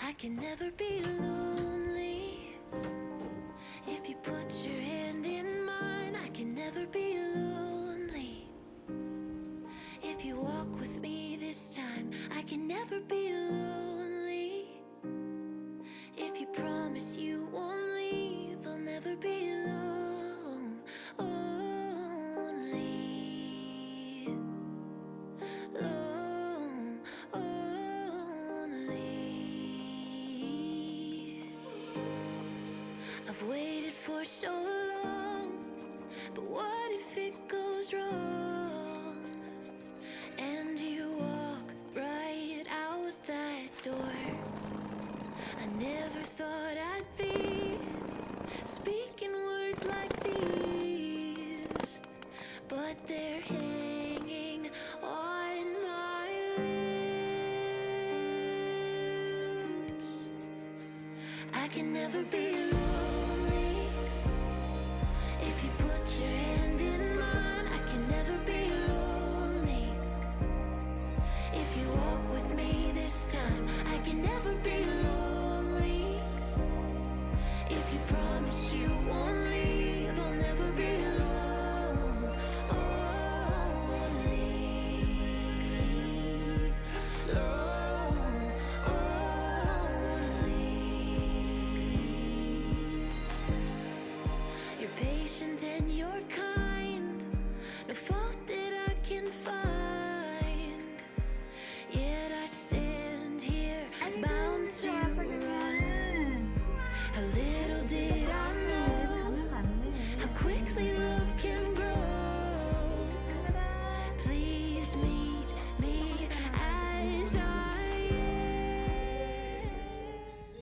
I can never be lonely. If you put your hand in mine, I can never be lonely. If you walk with me this time, I can never be lonely. If you promise you won't leave, I'll never be lonely. I've waited for so long, but what if it goes wrong? And you walk right out that door. I never thought I'd be speaking words like these, but they're hanging on my lips. I can never be